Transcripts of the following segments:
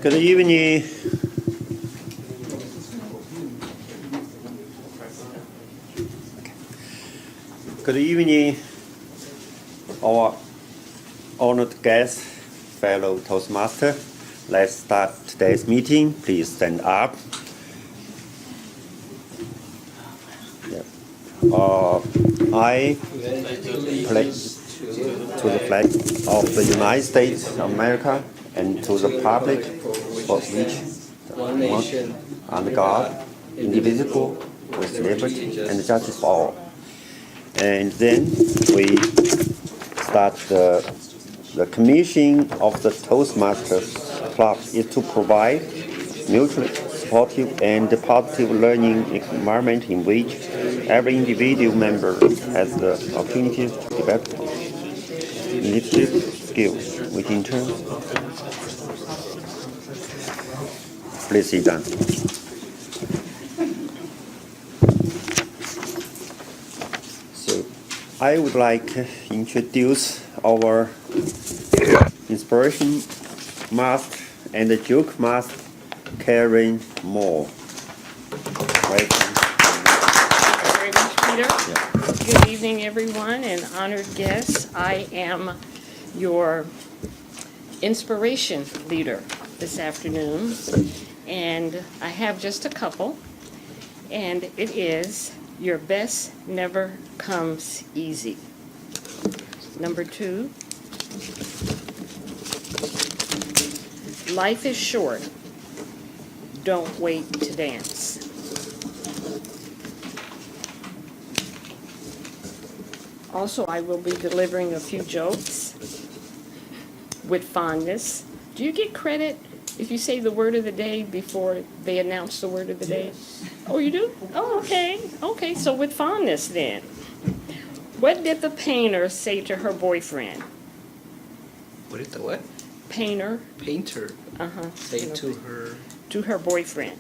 Good evening. Good evening, our honored guests, fellow Toastmasters. Let's start today's meeting. Please stand up. I pledge to the flag of the United States of America and to the republic for which one nation under God, indivisible, with liberty and justice for all. And then we start the commission of the Toastmasters Club is to provide mutually supportive and positive learning environment in which every individual member has the opportunity to develop leadership skills, which in turn, please sit down. So, I would like to introduce our inspiration master and the joke master, Karen Moore. Welcome. Thank you very much, Peter. Yeah. Good evening, everyone, and honored guests. I am your inspiration leader this afternoon, and I have just a couple, and it is, your best never comes easy. Number 2, life is short. Don't wait to dance. Also, I will be delivering a few jokes with fondness. Do you get credit if you say the word of the day before they announce the word of the day? Oh, you do? Oh, okay. Okay, so with fondness then. What did the painter say to her boyfriend? What did the what? Painter. Painter. Say to her. To her boyfriend.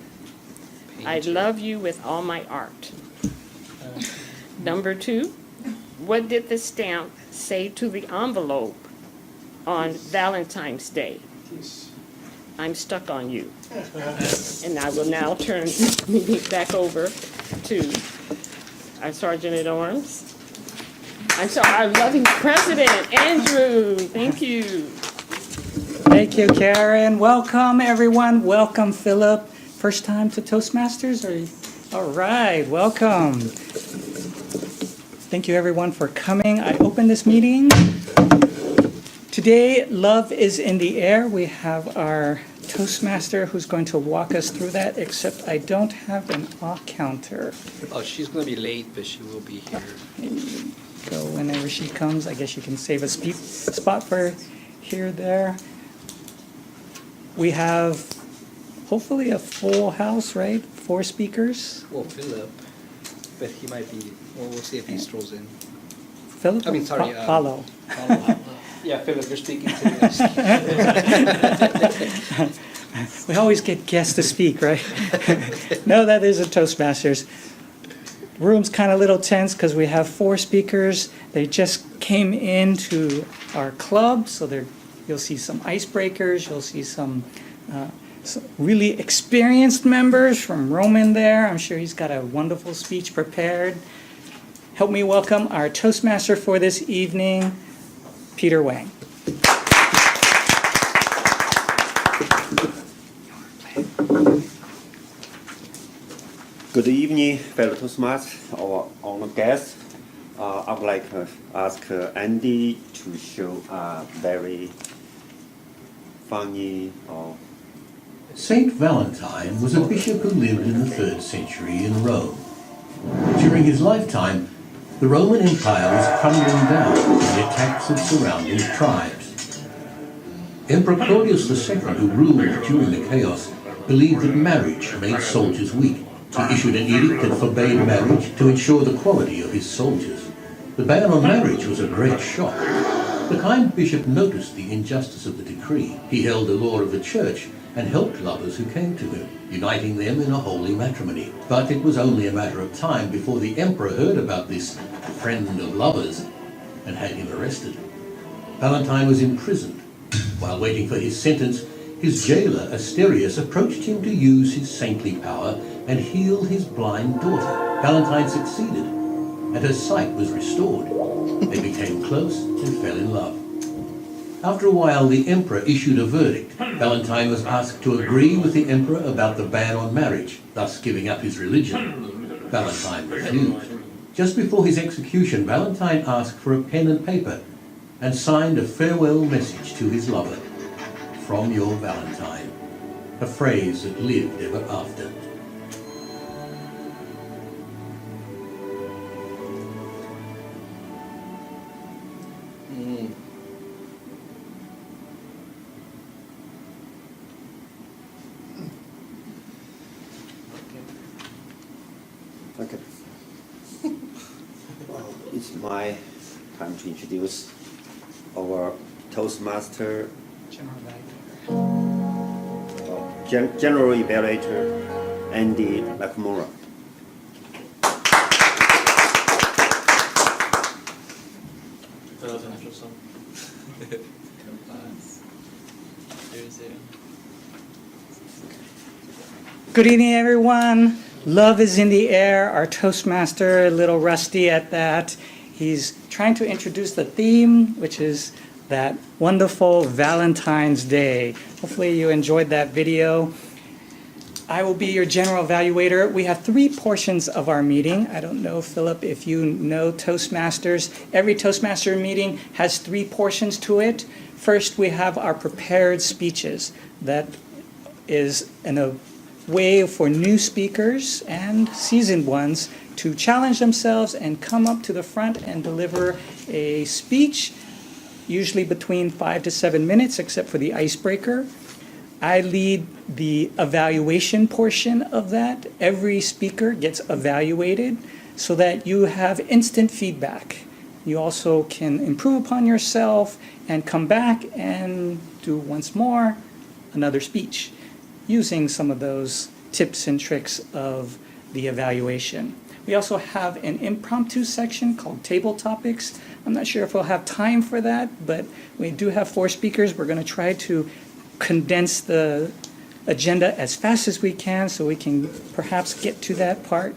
Painter. I love you with all my art. Number 2, what did the stamp say to the envelope on Valentine's Day? I'm stuck on you. And I will now turn the meeting back over to our Sergeant at Arms. I'm sorry, our loving President, Andrew. Thank you. Thank you, Karen. Welcome, everyone. Welcome, Philip. First time to Toastmasters? All right, welcome. Thank you, everyone, for coming. I open this meeting. Today, love is in the air. We have our Toastmaster who's going to walk us through that, except I don't have an counter. Oh, she's going to be late, but she will be here. Go whenever she comes. I guess you can save a spot for here, there. We have hopefully a full house, right? 4 speakers. Well, Philip, but he might be. Well, we'll see if he strolls in. Philip? I mean, sorry. Paulo. Yeah, Philip, you're speaking to us. We always get guests to speak, right? No, that is a Toastmasters. Room's kind of a little tense because we have 4 speakers. They just came into our club, so you'll see some icebreakers. You'll see some really experienced members from Roman there. I'm sure he's got a wonderful speech prepared. Help me welcome our Toastmaster for this evening, Peter Wang. Good evening, fellow Toastmasters, our honored guests. I would like to ask Andy to show a very funny Saint Valentine was a bishop who lived in the 3rd century in Rome. During his lifetime, the Roman Empire was crumbling down from the attacks of surrounding tribes. Emperor Claudius II, who ruled during the chaos, believed that marriage made soldiers weak. He issued an edict that forbade marriage to ensure the quality of his soldiers. The ban on marriage was a great shock. The kind bishop noticed the injustice of the decree. He held the law of the church and helped lovers who came to him, uniting them in a holy matrimony. But it was only a matter of time before the emperor heard about this friend of lovers and had him arrested. Valentine was imprisoned. While waiting for his sentence, his jailer, Asterius, approached him to use his saintly power and heal his blind daughter. Valentine succeeded, and her sight was restored. They became close and fell in love. After a while, the emperor issued a verdict. Valentine was asked to agree with the emperor about the ban on marriage, thus giving up his religion. Valentine refused. Just before his execution, Valentine asked for a pen and paper and signed a farewell message to his lover. From your Valentine, a phrase that lived ever after. Okay. Well, it's my time to introduce our Toastmaster General Evaluator, Andy Nakamura. That was an intro song. Good evening, everyone. Love is in the air. Our Toastmaster, a little rusty at that. He's trying to introduce the theme, which is that wonderful Valentine's Day. Hopefully you enjoyed that video. I will be your general evaluator. We have 3 portions of our meeting. I don't know, Philip, if you know Toastmasters. Every Toastmaster meeting has 3 portions to it. First, we have our prepared speeches. That is a way for new speakers and seasoned ones to challenge themselves and come up to the front and deliver a speech, usually between 5 to 7 minutes, except for the icebreaker. I lead the evaluation portion of that. Every speaker gets evaluated so that you have instant feedback. You also can improve upon yourself and come back and do once more another speech, using some of those tips and tricks of the evaluation. We also have an impromptu section called Table Topics. I'm not sure if we'll have time for that, but we do have 4 speakers. We're going to try to condense the agenda as fast as we can so we can perhaps get to that part.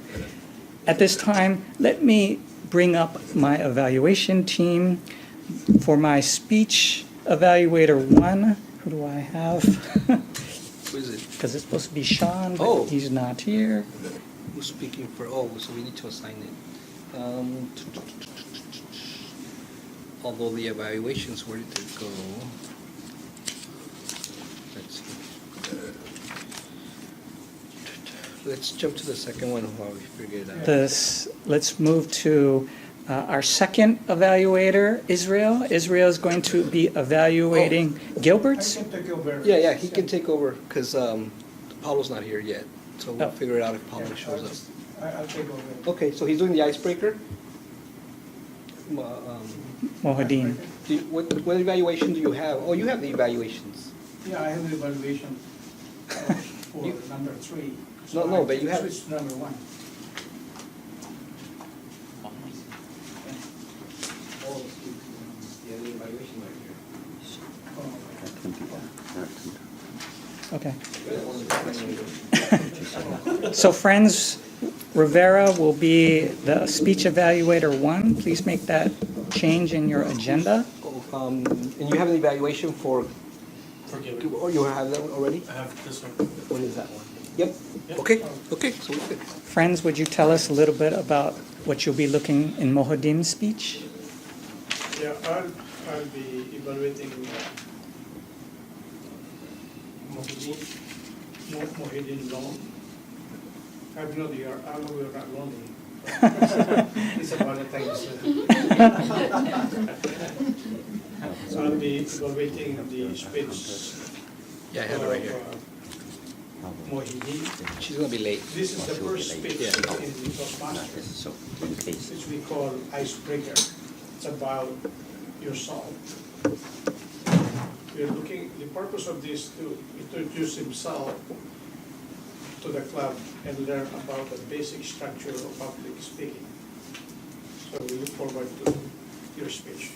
At this time, let me bring up my evaluation team. For my speech evaluator 1, who do I have? Who is it? Because it's supposed to be Sean, but Oh. he's not here. Who's speaking for? Oh, so we need to assign it. Although the evaluations, where did it go? Let's see. Let's jump to the second one while we figure it out. Let's move to our second evaluator, Israel. Israel is going to be evaluating Gilbert's. Yeah, he can take over because Paulo's not here yet. So we'll Oh. figure it out if Paulo shows up. I'll take over. Okay, so he's doing the icebreaker. Mohadeen. What evaluation do you have? Oh, you have the evaluations. Yeah, I have the evaluation for You- number 3. No, but you have- Switch to number 1. Okay. So friends, Rivera will be the speech evaluator 1. Please make that change in your agenda. And you have an evaluation for, Forgive it. or you have that one already? I have this one. What is that one? Yep. Okay, so we're good. Friends, would you tell us a little bit about what you'll be looking in Mohadeen's speech? Yeah, I'll be evaluating Mohideen loan. I know we are not lonely. It's a Valentine's Day. So I'll be evaluating the speech Yeah, I have it right here. Mohideen. She's gonna be late. This is the first speech Yeah. in the Toastmasters, So, in case. which we call icebreaker. It's about yourself. We're looking, the purpose of this to introduce himself to the club and learn about the basic structure of public speaking. So we look forward to your speech.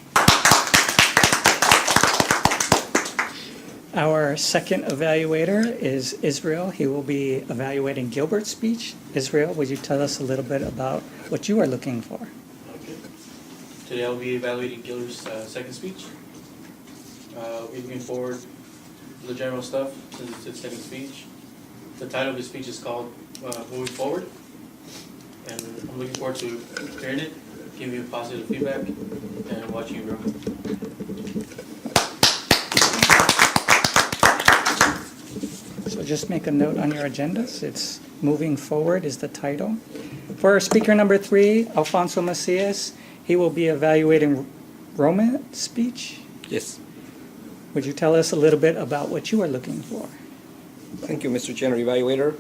Our second evaluator is Israel. He will be evaluating Gilbert's speech. Israel, would you tell us a little bit about what you are looking for? Okay. Today I'll be evaluating Gilbert's second speech. We're looking forward to the general stuff since it's his second speech. The title of his speech is called Moving Forward. And I'm looking forward to hearing it, giving you positive feedback, and watching you grow. So just make a note on your agendas. It's Moving Forward is the title. For speaker number 3, Alfonso Macias, he will be evaluating Roman speech. Yes. Would you tell us a little bit about what you are looking for? Thank you, Mr. General Evaluator.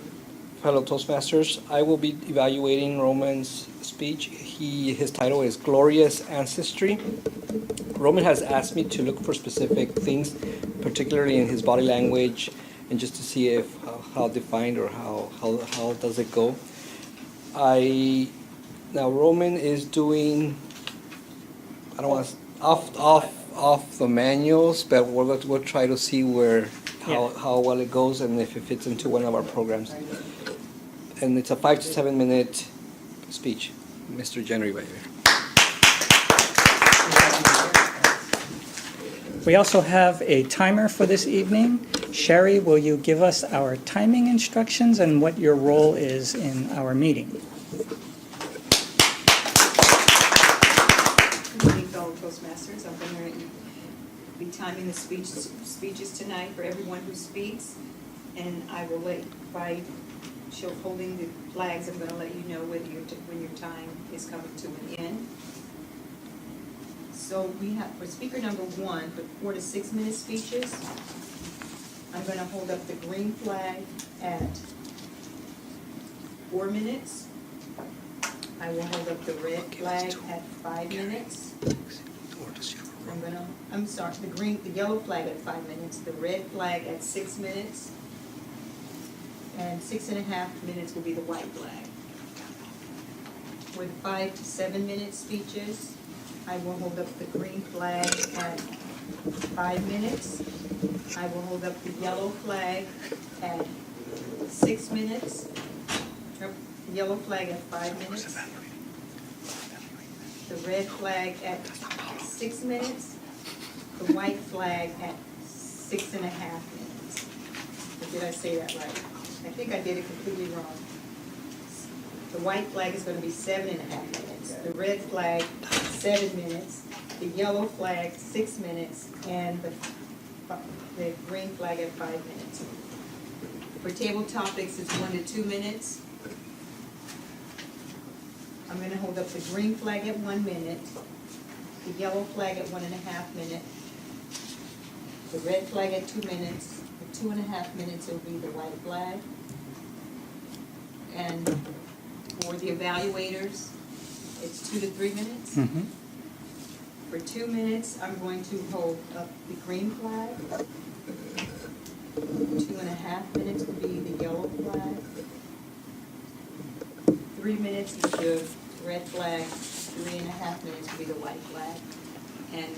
Fellow Toastmasters, I will be evaluating Roman's speech. His title is Glorious Ancestry. Roman has asked me to look for specific things, particularly in his body language, and just to see if how defined or how does it go. Now Roman is doing, I don't want to off the manuals, but we'll try to see how well it goes and if it fits into one of our programs. And it's a 5 to 7 minute speech, Mr. General Evaluator. We also have a timer for this evening. Sherry, will you give us our timing instructions and what your role is in our meeting? Good evening, fellow Toastmasters. I'm going to be timing the speeches tonight for everyone who speaks, and I will by holding the flags, I'm going to let you know when your time is coming to an end. So we have, for speaker number 1, for 4 to 6 minute speeches, I'm going to hold up the green flag at 4 minutes. I will hold up the red flag at 5 minutes. The yellow flag at 5 minutes, the red flag at 6 minutes, and 6.5 minutes will be the white flag. For the 5 to 7 minute speeches, I will hold up the green flag at 5 minutes. I will hold up the yellow flag at 6 minutes. The yellow flag at 5 minutes. The red flag at 6 minutes. The white flag at 6.5 minutes. Or did I say that right? I think I did it completely wrong. The white flag is going to be 7.5 minutes. The red flag, 7 minutes. The yellow flag, 6 minutes. And the green flag at 5 minutes. For table topics, it's 1 to 2 minutes. I'm going to hold up the green flag at 1 minute. The yellow flag at 1.5 minutes. The red flag at 2 minutes. For 2.5 minutes, it'll be the white flag. And for the evaluators, it's 2 to 3 minutes. Mm-hmm. For 2 minutes, I'm going to hold up the green flag. 2.5 minutes will be the yellow flag. 3 minutes is the red flag. 3.5 minutes will be the white flag. And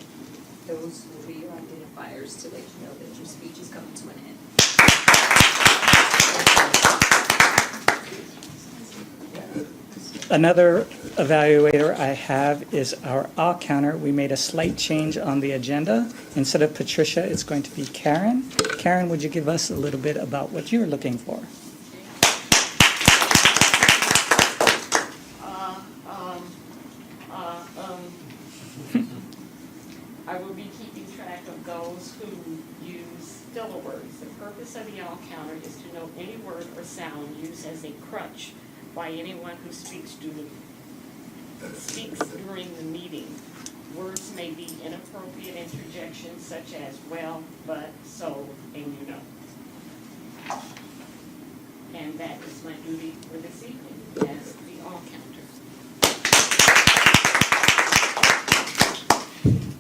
those will be your identifiers to let you know that your speech is coming to an end. Another evaluator I have is our counter. We made a slight change on the agenda. Instead of Patricia, it's going to be Karen. Karen, would you give us a little bit about what you're looking for? I will be keeping track of those who use filler words. The purpose of the all counter is to know any word or sound used as a crutch by anyone who speaks during the meeting. Words may be inappropriate interjections such as well, but, so, and you know. And that is my duty for this evening as the all counter.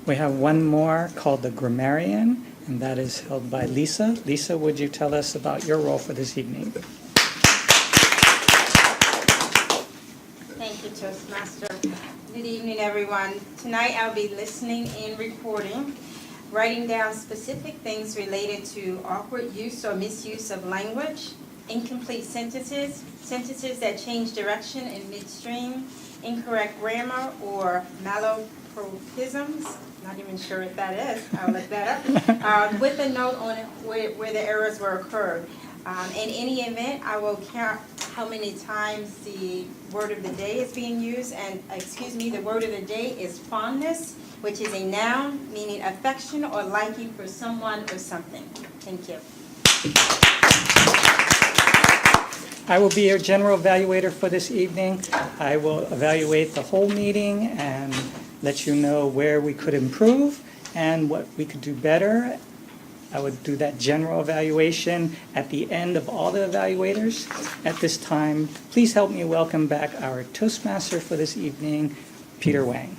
We have one more called the grammarian, and that is held by Lisa. Lisa, would you tell us about your role for this evening? Thank you, Toastmaster. Good evening, everyone. Tonight I'll be listening and recording. writing down specific things related to awkward use or misuse of language, incomplete sentences, sentences that change direction in midstream, incorrect grammar or malapropisms, not even sure what that is, I'll look that up, with a note on it where the errors were occurred. In any event, I will count how many times the word of the day is being used, and, the word of the day is fondness, which is a noun meaning affection or liking for someone or something. Thank you. I will be your general evaluator for this evening. I will evaluate the whole meeting and let you know where we could improve and what we could do better. I would do that general evaluation at the end of all the evaluators. At this time, please help me welcome back our Toastmaster for this evening, Peter Wang.